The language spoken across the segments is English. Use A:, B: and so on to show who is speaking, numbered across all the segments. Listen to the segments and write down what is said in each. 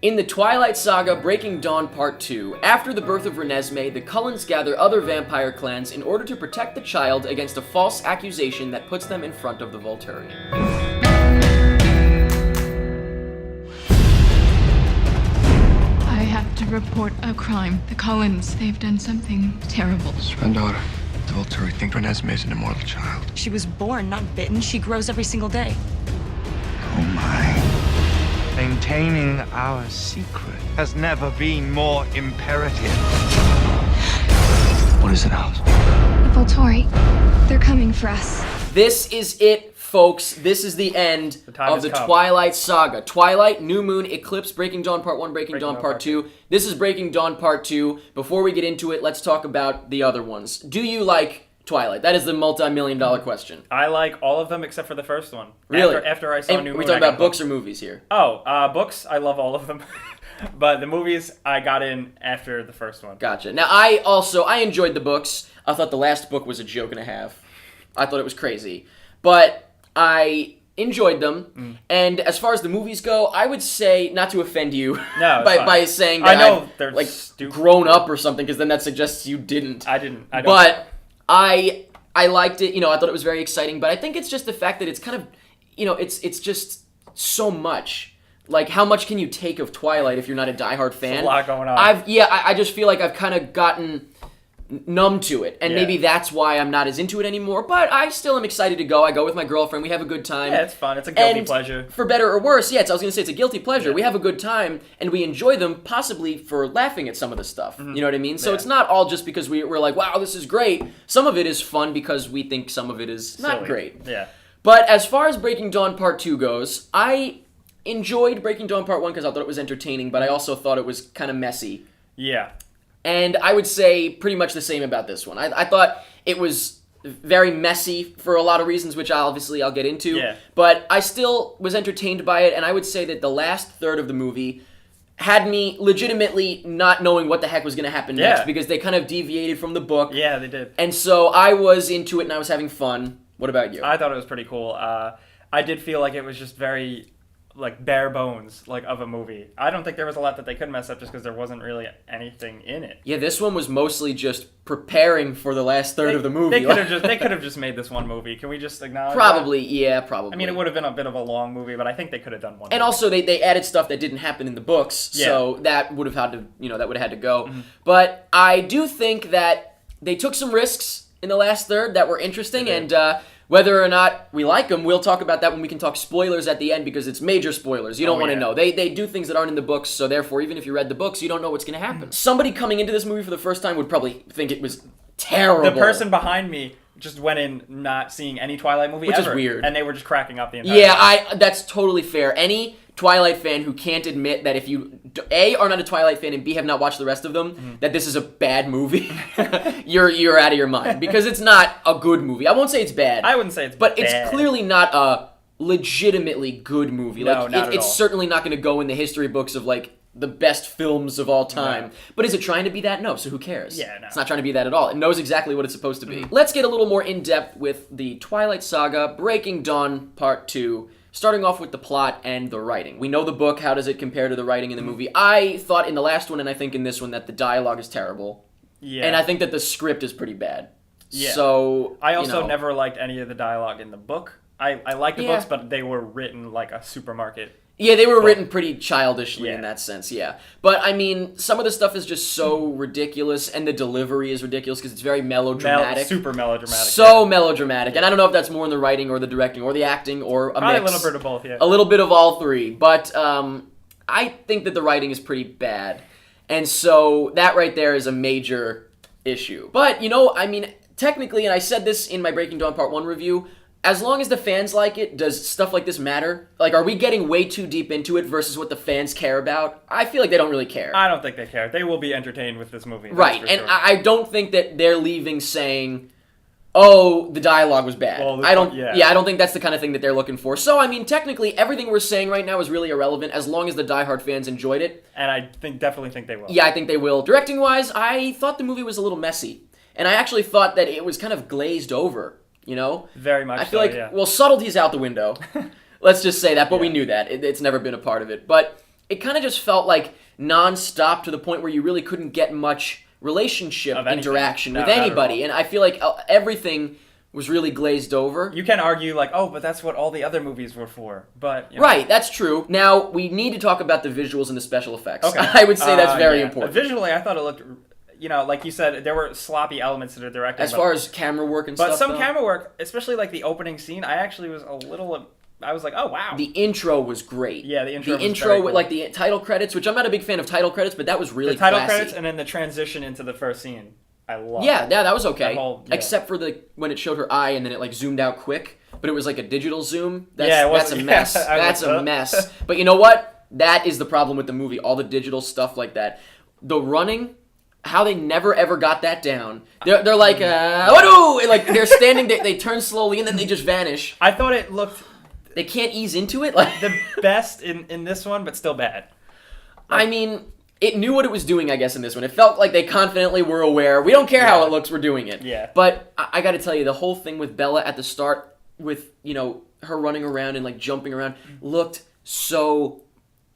A: In the Twilight Saga Breaking Dawn Part 2, after the birth of Renesmee, the Cullens gather other vampire clans in order to protect the child against a false accusation that puts them in front of the Volturi.
B: I have to report a crime. The Cullens, they've done something terrible.
C: It's my daughter. The Volturi think Renesmee is an immortal child.
D: She was born, not bitten. She grows every single day.
C: Oh my.
E: Maintaining our secret has never been more imperative.
C: What is it, Alice?
F: The Volturi. They're coming for us.
A: This is it, folks. This is the end of the Twilight Saga. Twilight, New Moon, Eclipse, Breaking Dawn Part 1, Breaking Dawn Part 2. This is Breaking Dawn Part 2. Before we get into it, let's talk about the other ones. Do you like Twilight? That is the multi-million-dollar question.
G: I like all of them except for the first one.
A: Really?
G: After I saw New Moon.
A: We're talking about books or movies here?
G: Books. I love all of them. But the movies, I got in after the first one.
A: Gotcha. Now, I enjoyed the books. I thought the last book was a joke and a half. I thought it was crazy. But I enjoyed them. And as far as the movies go, I would say, not to offend you by saying that
G: they're
A: like
G: stupid.
A: grown up or something, because then that suggests you didn't.
G: I didn't. I don't.
A: But I liked it. I thought it was very exciting. But I think it's just the fact that it's kind of, it's just so much. Like, how much can you take of Twilight if you're not a diehard fan?
G: There's a lot going on.
A: I just feel like I've kind of gotten numb to it, and maybe that's why I'm not as into it anymore, but I still am excited to go. I go with my girlfriend, we have a good time.
G: Yeah, it's fun. It's a guilty pleasure.
A: For better or worse, I was going to say it's a guilty pleasure. Yeah. We have a good time, and we enjoy them, possibly for laughing at some of the stuff. You know what I mean? So it's not all just because we're like, wow, this is great. Some of it is fun because we think some of it is not great.
G: Yeah.
A: But as far as Breaking Dawn Part 2 goes, I enjoyed Breaking Dawn Part 1 because I thought it was entertaining, but I also thought it was kind of messy.
G: Yeah.
A: And I would say pretty much the same about this one. I thought it was very messy for a lot of reasons, which I'll get into.
G: Yeah.
A: But I still was entertained by it, and I would say that the last third of the movie had me legitimately not knowing what the heck was going to happen next, because they kind of deviated from the book.
G: Yeah, they did.
A: And so I was into it, and I was having fun. What about you?
G: I thought it was pretty cool. I did feel like it was just very bare bones of a movie. I don't think there was a lot that they could mess up just because there wasn't really anything in it.
A: Yeah, this one was mostly just preparing for the last third of the movie.
G: They could have just made this one movie. Can we just acknowledge
A: Probably,
G: that?
A: Yeah, probably.
G: I mean, it would have been a bit of a long movie, but I think they could have done one.
A: And
G: movie.
A: Also, they added stuff that didn't happen in the books, so that would have had to go.
G: Mm-hmm.
A: But I do think that they took some risks in the last third that were interesting, and whether or not we like them, we'll talk about that when we can talk spoilers at the end, because it's major spoilers. You don't want to know. They do things that aren't in the books, so therefore, even if you read the books, you don't know what's going to happen. Somebody coming into this movie for the first time would probably think it was terrible.
G: The person behind me just went in not seeing any Twilight movie
A: Which
G: ever.
A: is weird.
G: And they were just cracking up the entire time.
A: That's totally fair. Any Twilight fan who can't admit that if you, A, are not a Twilight fan, and B, have not watched the rest of them, that this is a bad movie, you're out of your mind. Because it's not a good movie. I won't say it's bad.
G: I wouldn't say it's
A: but
G: bad.
A: It's clearly not a legitimately good movie.
G: No, not at
A: it's
G: all.
A: certainly not going to go in the history books of, the best films of all time.
G: Yeah.
A: But is it trying to be that? No, so who cares?
G: Yeah, no.
A: It's not trying to be that at all. It knows exactly what it's supposed to be. Let's get a little more in-depth with the Twilight Saga, Breaking Dawn Part 2, starting off with the plot and the writing. We know the book. How does it compare to the writing in the movie? I thought in the last one, and I think in this one, that the dialogue is terrible.
G: Yeah.
A: And I think that the script is pretty bad.
G: Yeah.
A: So,
G: I also never liked any of the dialogue in the book. I like the books, but they were written like a supermarket.
A: Yeah, they were written pretty childishly in that sense, yeah. But, I mean, some of the stuff is just so ridiculous, and the delivery is ridiculous because it's very melodramatic.
G: Super melodramatic.
A: So melodramatic. And I don't know if that's more in the writing or the directing or the acting or a
G: Probably
A: mix.
G: a little bit of both, yeah.
A: A little bit of all three. But I think that the writing is pretty bad. And so that right there is a major issue. But, technically, and I said this in my Breaking Dawn Part 1 review, as long as the fans like it, does stuff like this matter? Are we getting way too deep into it versus what the fans care about? I feel like they don't really care.
G: I don't think they care. They will be entertained with this movie.
A: Right, and
G: sure.
A: I don't think that they're leaving saying, oh, the dialogue was bad.
G: Well,
A: I don't think that's the kind of thing that they're looking for. So, technically, everything we're saying right now is really irrelevant as long as the diehard fans enjoyed it.
G: And I definitely think they will.
A: Yeah, I think they will. Directing-wise, I thought the movie was a little messy. And I actually thought that it was kind of glazed over.
G: Very much.
A: I feel subtlety's out the window. Let's just say that, but we knew that. It's never been a part of it. But it kind of just felt like non-stop to the point where you really couldn't get much relationship interaction with anybody. And I feel like everything was really glazed over.
G: You can argue like, oh, but that's what all the other movies were for. But
A: right, that's true. Now we need to talk about the visuals and the special effects.
G: Okay.
A: I would say that's very important.
G: Visually, I thought it looked, like you said, there were sloppy elements to the directing.
A: As far as camera work and stuff.
G: But some camera work, especially like the opening scene, I actually was a little. I was like, oh wow.
A: The intro was great.
G: Yeah, the intro.
A: The
G: was
A: intro
G: very
A: with
G: cool.
A: like the title credits, which I'm not a big fan of title credits, but that was really
G: the title
A: classy.
G: credits and then the transition into the first scene. I love.
A: Yeah, that was okay.
G: Whole,
A: except for when it showed her eye and then it like zoomed out quick, but it was like a digital zoom. That's,
G: Yeah, it was-
A: that's a mess. That's a
G: like,
A: mess. But you know what? That is the problem with the movie. All the digital stuff like that. The running, how they never ever got that down. They're like, what like they're standing. They turn slowly and then they just vanish.
G: I thought it looked
A: They can't ease into it. Like
G: the best in this one, but still bad.
A: I mean, it knew what it was doing, I guess, in this one. It felt like they confidently were aware. We don't care how it looks, we're doing it.
G: Yeah.
A: But I gotta tell you, the whole thing with Bella at the start, with, her running around and, like, jumping around, looked so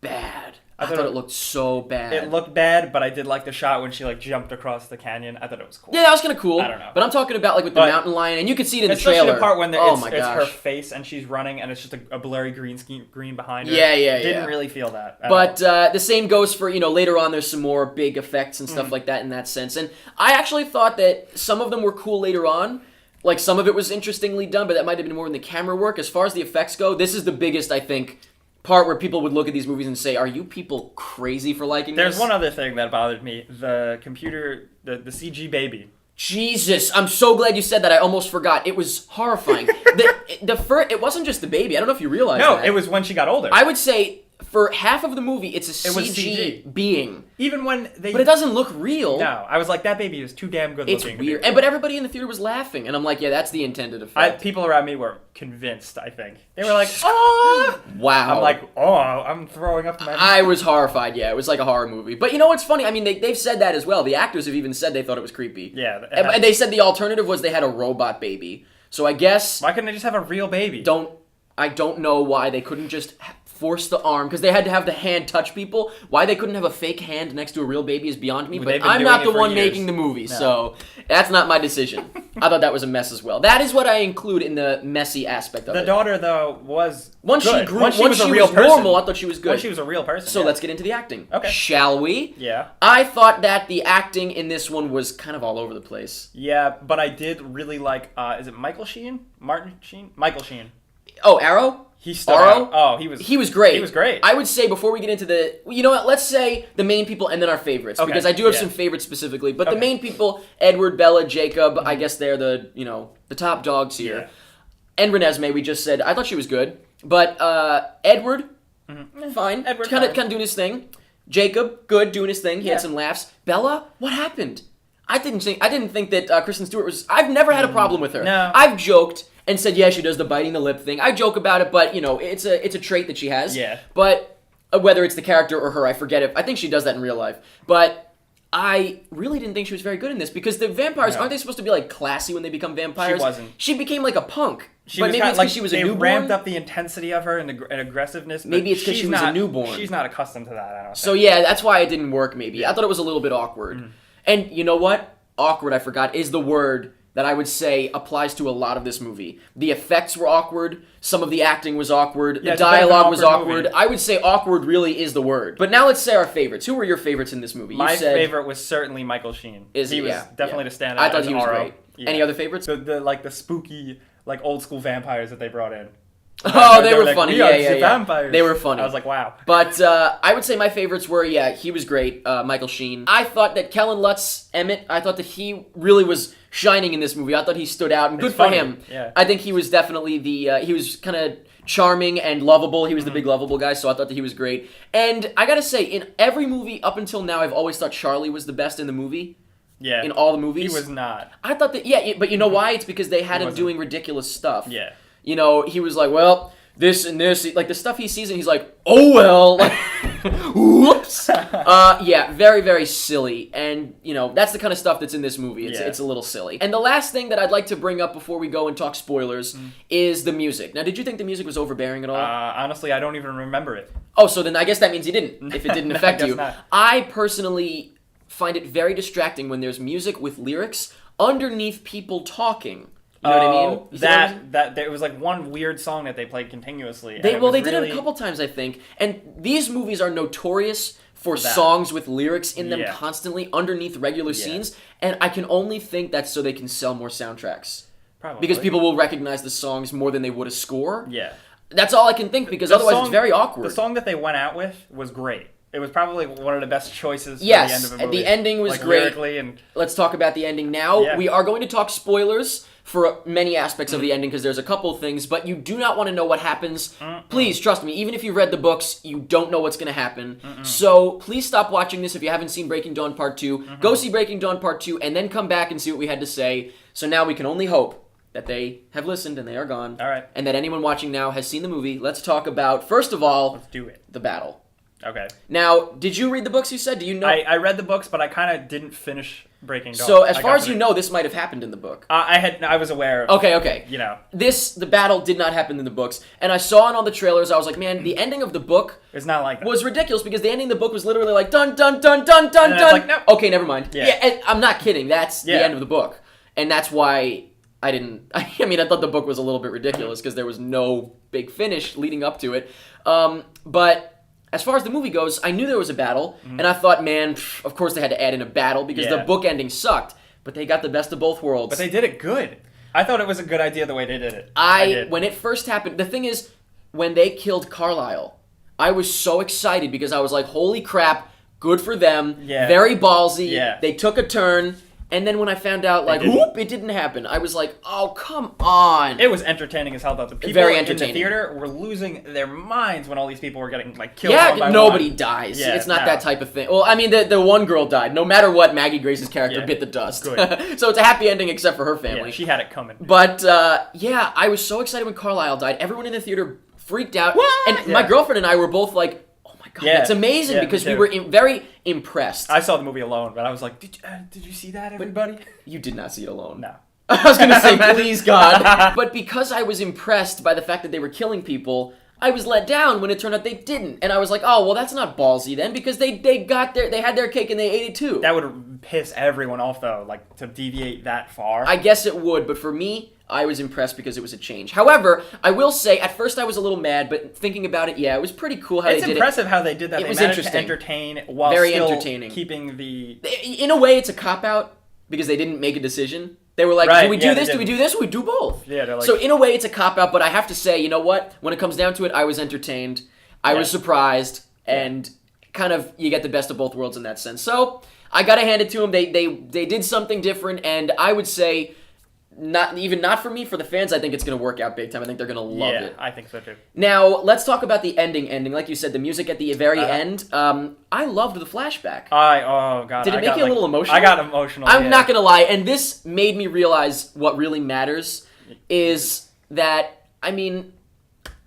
A: bad. I thought it looked so bad.
G: It looked bad, but I did like the shot when she like jumped across the canyon. I thought it was cool.
A: Yeah, that was kind of cool.
G: I don't know.
A: But I'm talking about, like, with the mountain lion, and you can see it in the
G: especially
A: trailer.
G: the part when
A: oh
G: it's,
A: my
G: it's
A: gosh.
G: her face and she's running and it's just a blurry green behind her.
A: Yeah.
G: Didn't really feel that.
A: But the same goes for, later on there's some more big effects and stuff like that in that sense. And I actually thought that some of them were cool later on. Like, some of it was interestingly done, but that might have been more in the camera work. As far as the effects go, this is the biggest, I think, part where people would look at these movies and say, are you people crazy for liking this?
G: There's one other thing that bothered me. The computer, the CG baby.
A: Jesus, I'm so glad you said that. I almost forgot. It was horrifying. It wasn't just the baby. I don't know if you realize
G: No,
A: that.
G: it was when she got older.
A: I would say for half of the movie, it's a
G: It was
A: CG
G: CG.
A: being.
G: Even when they...
A: But it doesn't look real.
G: No, I was like, that baby is too damn good
A: It's
G: looking.
A: weird. But everybody in the theater was laughing. And I'm like, yeah, that's the intended effect.
G: People around me were convinced, I think. They were like, oh!
A: Wow.
G: I'm like, oh, I'm throwing up my...
A: I was horrified, yeah. It was like a horror movie. But you know what's funny? I mean, they've said that as well. The actors have even said they thought it was creepy.
G: Yeah.
A: And they said the alternative was they had a robot baby. So I guess...
G: Why couldn't they just have a real baby?
A: I don't know why they couldn't just force the arm, because they had to have the hand touch people. Why they couldn't have a fake hand next to a real baby is beyond me, but I'm not the one making the movie, so that's not my decision. I thought that was a mess as well. That is what I include in the messy aspect of it.
G: The daughter, though, was
A: Once
G: good.
A: she grew,
G: once she was a real person.
A: normal, I thought she was good.
G: Once she was a real person.
A: So let's get into the acting.
G: Okay.
A: Shall we?
G: Yeah.
A: I thought that the acting in this one was kind of all over the place.
G: Yeah, but I did really like, is it Michael Sheen? Martin Sheen? Michael Sheen.
A: Oh, Arrow?
G: He stood out. Oh, he was great.
A: He was great. I would say before we get into you know what, let's say the main people and then our favorites.
G: Okay,
A: Because I do have
G: yeah.
A: some favorites specifically. But the main people, Edward, Bella, Jacob, I guess they're the top dogs here.
G: Yeah.
A: And Renesmee, we just said, I thought she was good. But Edward, fine.
G: Edward,
A: kind of
G: fine.
A: doing his thing. Jacob, good, doing his thing. He
G: Yeah.
A: had some laughs. Bella, what happened? I didn't think that Kristen Stewart was... I've never had a problem with her.
G: No.
A: I've joked and said, yeah, she does the biting the lip thing. I joke about it, but, it's a trait that she has.
G: Yeah.
A: But whether it's the character or her, I forget it. I think she does that in real life. But I really didn't think she was very good in this, because the vampires, aren't they supposed to be, like, classy when they become vampires?
G: She wasn't.
A: She became like a punk.
G: She
A: but
G: was
A: maybe
G: kinda
A: it's because she was a
G: they
A: newborn.
G: ramped up the intensity of her and the aggressiveness. But
A: Maybe it's 'cause
G: she's
A: she was a
G: not-
A: newborn.
G: She's not accustomed to that, I don't
A: So
G: think.
A: yeah, that's why it didn't work maybe. I thought it was a little bit awkward. And you know what? Awkward, I forgot, is the word that I would say applies to a lot of this movie. The effects were awkward. Some of the acting was awkward.
G: Yeah,
A: the
G: it's a bit of an
A: dialogue was
G: awkward
A: awkward.
G: movie.
A: I would say awkward really is the word. But now let's say our favorites. Who were your favorites in this movie?
G: My
A: you said,
G: favorite was certainly Michael Sheen.
A: He
G: He was definitely the standout.
A: I thought
G: as
A: he was
G: Aro.
A: great.
G: Yeah.
A: Any other favorites?
G: The spooky, like old school vampires that they brought in.
A: Oh, they were
G: like,
A: funny.
G: "We are
A: Yeah.
G: the vampires."
A: They were funny.
G: I was like, wow.
A: But I would say my favorites were, he was great, Michael Sheen. I thought that Kellen Lutz, Emmett, I thought that he really was shining in this movie. I thought he stood out, and good
G: It's
A: for
G: funny,
A: him.
G: yeah.
A: I think he was definitely he was kind of charming and lovable. He was the big lovable guy, so I thought that he was great. And I gotta say, in every movie up until now, I've always thought Charlie was the best in the movie.
G: Yeah.
A: In all the movies.
G: He was not.
A: I thought that, but you know why? It's because they had him
G: wasn't.
A: doing ridiculous stuff.
G: Yeah.
A: He was like, well, this and this, like the stuff he sees and he's like, oh well, like, whoops. Yeah, very, very silly. And, you know, that's the kind of stuff that's in this movie. It's a little silly. And the last thing that I'd like to bring up before we go and talk spoilers is the music. Now, did you think the music was overbearing at all?
G: Honestly, I don't even remember it.
A: Oh, so then I guess that means you didn't, if it didn't affect you.
G: Not.
A: I personally find it very distracting when there's music with lyrics underneath people talking. You know what I mean? You see what I'm saying?
G: There was like one weird song that they played continuously.
A: They did it a couple times, I think. And these movies are notorious for songs with lyrics in them constantly underneath regular scenes. And I can only think that's so they can sell more soundtracks.
G: Probably.
A: Because people will recognize the songs more than they would a score.
G: Yeah.
A: That's all I can think, because otherwise it's very awkward.
G: The song that they went out with was great. It was probably one of the best choices for
A: yes,
G: the end of a movie.
A: The ending was
G: like,
A: great.
G: Lyrically and...
A: Let's talk about the ending now.
G: Yeah.
A: We are going to talk spoilers for many aspects of the ending, because there's a couple things, but you do not want to know what happens. Please, trust me, even if you read the books, you don't know what's going to happen. So please stop watching this if you haven't seen Breaking Dawn Part 2. Go see Breaking Dawn Part 2, and then come back and see what we had to say. So now we can only hope that they have listened and they are gone.
G: All right.
A: And that anyone watching now has seen the movie. Let's talk about, first of all,
G: Let's do it.
A: the battle.
G: Okay.
A: Now, did you read the books you said? Do you know?
G: I read the books, but I kind of didn't finish Breaking Dawn.
A: So as far as you know, this might have happened in the book.
G: I was aware of...
A: Okay.
G: You know.
A: The battle did not happen in the books. And I saw it on the trailers. I was like, man, the ending of the book
G: It's not like that.
A: was ridiculous, because the ending of the book was literally like, dun, dun, dun, dun, dun,
G: And
A: dun.
G: it's like, no.
A: Okay, never mind.
G: Yeah.
A: And I'm not kidding. That's the
G: Yeah.
A: end of the book. And that's why I didn't... I mean, I thought the book was a little bit ridiculous, because there was no big finish leading up to it. But... as far as the movie goes, I knew there was a battle, and I thought, man, of course they had to add in a battle, because the book ending sucked, but they got the best of both worlds.
G: But they did it good. I thought it was a good idea the way they did it.
A: When it first happened, the thing is, when they killed Carlisle, I was so excited, because I was like, holy crap, good for them, very ballsy, they took a turn. And then when I found out, like, whoop, it didn't happen, I was like, oh, come on.
G: It was entertaining as hell, though. The people
A: Very
G: in the
A: entertaining.
G: theater were losing their minds when all these people were getting, like, killed one by
A: Yeah, nobody
G: one.
A: dies.
G: Yeah,
A: it's not
G: no.
A: that type of thing. Well, I mean, the one girl died. No matter what, Maggie Grace's character bit the dust.
G: Good.
A: So it's a happy ending except for her family.
G: Yeah, she had it coming.
A: But, yeah, I was so excited when Carlisle died. Everyone in the theater freaked out.
G: What?
A: And my girlfriend and I were both like, God, that's amazing,
G: Yeah,
A: because
G: me
A: we
G: too.
A: were very impressed.
G: I saw the movie alone, but I was like, did you see that, everybody?
A: You did not see it alone.
G: No.
A: I was going to say, please, God. But because I was impressed by the fact that they were killing people, I was let down when it turned out they didn't. And I was like, oh, well, that's not ballsy then, because they had their cake and they ate it too.
G: That would piss everyone off, though, like, to deviate that far.
A: I guess it would, but for me, I was impressed because it was a change. However, I will say, at first I was a little mad, but thinking about it, yeah, it was pretty cool how they did it.
G: It's impressive how they did that.
A: It
G: They
A: was
G: managed
A: interesting.
G: to entertain while
A: Very
G: still
A: entertaining.
G: keeping the...
A: In a way, it's a cop-out, because they didn't make a decision. They were like,
G: Right,
A: do we do
G: yeah,
A: this?
G: they
A: Do we do this? We do both.
G: Yeah, they're like...
A: So in a way, it's a cop-out, but I have to say, you know what? When it comes down to it, I was entertained. I was surprised, and kind of you get the best of both worlds in that sense. So I gotta hand it to them. They did something different, and I would say, not for me, for the fans, I think it's gonna work out big time. I think they're gonna love it.
G: I think so too.
A: Now let's talk about the ending. Like you said, the music at the very end. I loved the flashback.
G: Oh god.
A: Did it make you a little emotional?
G: I got emotional.
A: I'm not gonna lie, and this made me realize what really matters is that, I mean...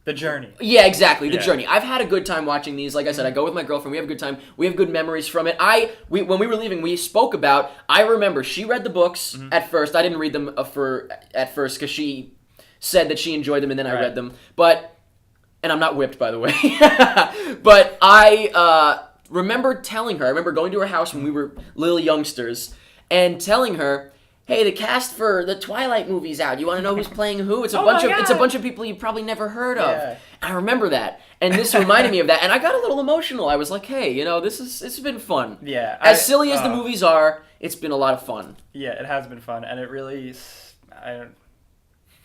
G: the journey.
A: Yeah, exactly, the
G: Yeah.
A: journey. I've had a good time watching these. Like I said, I go with my girlfriend, we have a good time, we have good memories from it. When we were leaving, we spoke about, I remember she read the books at first. I didn't read them at first, because she said that she enjoyed them, and then I read them. But, and I'm not whipped, by the way, but I remember telling her, I remember going to her house when we were little youngsters, and telling her, hey, the cast for the Twilight movie's out. You want to know who's playing who? It's a bunch of people you probably never heard of.
G: Yeah.
A: I remember that, and this reminded me of that, and I got a little emotional. I was like, hey, you know, it's been fun.
G: Yeah.
A: As silly as the movies are, it's been a lot of fun.
G: Yeah, it has been fun, and it really...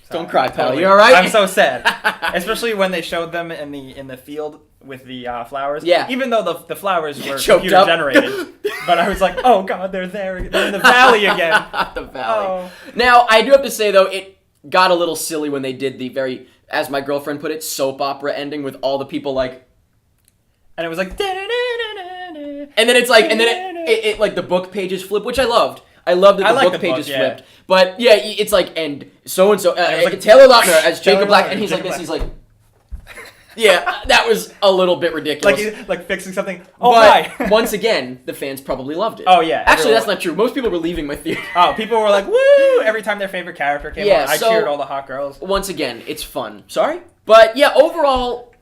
A: Don't cry, pal.
G: Totally.
A: You all right?
G: I'm so sad, especially when they showed them in the field with the flowers.
A: Yeah.
G: Even though the flowers were
A: Choked
G: computer
A: up.
G: generated, but I was like, oh god, they're there. They're in the valley again.
A: The valley.
G: Oh.
A: Now, I do have to say, though, it got a little silly when they did the very, as my girlfriend put it, soap opera ending with all the people, like...
G: And it was like...
A: And then it's like, and then it like the book pages flip, which I loved. I loved that the book pages flipped. But yeah, it's like, and so-and-so,
G: it was like,
A: Taylor Lautner as Jacob
G: Taylor
A: Black,
G: Lautner,
A: and he's like
G: Jacob
A: this, he's like... Yeah, that was a little bit ridiculous.
G: like fixing something. Oh,
A: but
G: hi.
A: once again, the fans probably loved it.
G: Oh, yeah,
A: Actually,
G: everyone-
A: that's not true. Most people were leaving my theater.
G: Oh, people were like, woo! Every time their favorite character came
A: Yeah,
G: on, I
A: so-
G: cheered all the hot girls.
A: Once again, it's fun. Sorry? But yeah, overall,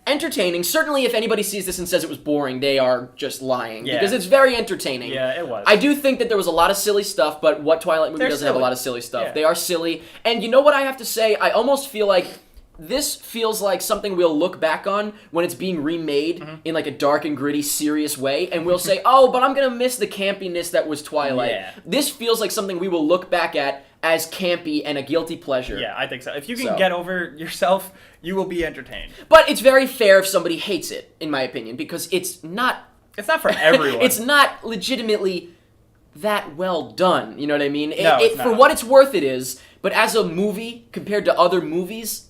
A: entertaining. Certainly, if anybody sees this and says it was boring, they are just lying.
G: Yeah.
A: Because it's very entertaining.
G: Yeah, it was.
A: I do think that there was a lot of silly stuff, but what Twilight movie
G: They're
A: doesn't have a
G: silly.
A: lot of silly stuff?
G: Yeah.
A: They are silly. And you know what I have to say? I almost feel like this feels like something we'll look back on when it's being remade
G: Mm-hmm.
A: in like a dark and gritty, serious way, and we'll say, oh, but I'm gonna miss the campiness that was Twilight.
G: Yeah.
A: This feels like something we will look back at as campy and a guilty pleasure.
G: Yeah, I think so. If you can
A: So.
G: get over yourself, you will be entertained.
A: But it's very fair if somebody hates it, in my opinion, because it's not
G: It's not for everyone.
A: it's not legitimately that well done. You know what I mean?
G: No, it's
A: For
G: not.
A: what it's worth, it is. But as a movie, compared to other movies,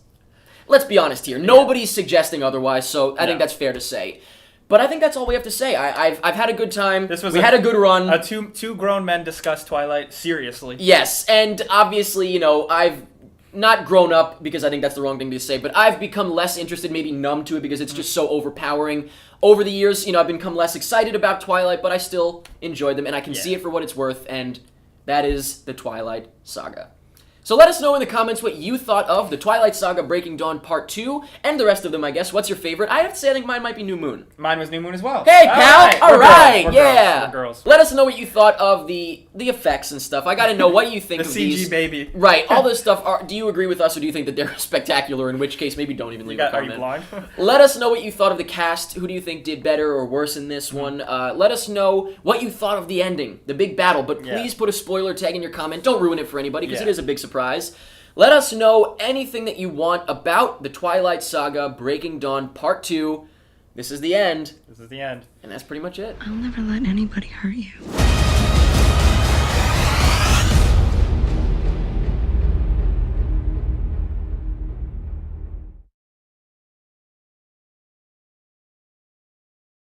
A: let's be honest here. Nobody's suggesting otherwise, so I think
G: No.
A: that's fair to say. But I think that's all we have to say. I've had a good time. We had a good run.
G: Two grown men discuss Twilight seriously.
A: Yes, and obviously, you know, I've not grown up because I think that's the wrong thing to say, but I've become less interested, maybe numb to it because it's just so overpowering. Over the years, you know, I've become less excited about Twilight, but I still enjoyed them, and I can see it for what it's worth, and that is the Twilight Saga. So let us know in the comments what you thought of the Twilight Saga Breaking Dawn Part 2, and the rest of them, I guess. What's your favorite? I have to say I think mine might be New Moon.
G: Mine was New Moon as well.
A: Hey, pal! All right,
G: We're
A: yeah.
G: Girls. We're girls.
A: Let us know what you thought of the effects and stuff. I gotta know what you think
G: The
A: of
G: CG
A: these.
G: baby.
A: Right, all this stuff. Do you agree with us, or do you think that they're spectacular? In which case, maybe don't even leave a
G: Are
A: comment.
G: you blind?
A: Let us know what you thought of the cast. Who do you think did better or worse in this one? Let us know what you thought of the ending, the big battle. But please put a spoiler tag in your comment. Don't ruin it for anybody, because it is a big surprise. Let us know anything that you want about the Twilight Saga Breaking Dawn Part 2. This is the end,
G: This is the end.
A: and that's pretty much it.
F: I'll never let anybody hurt you.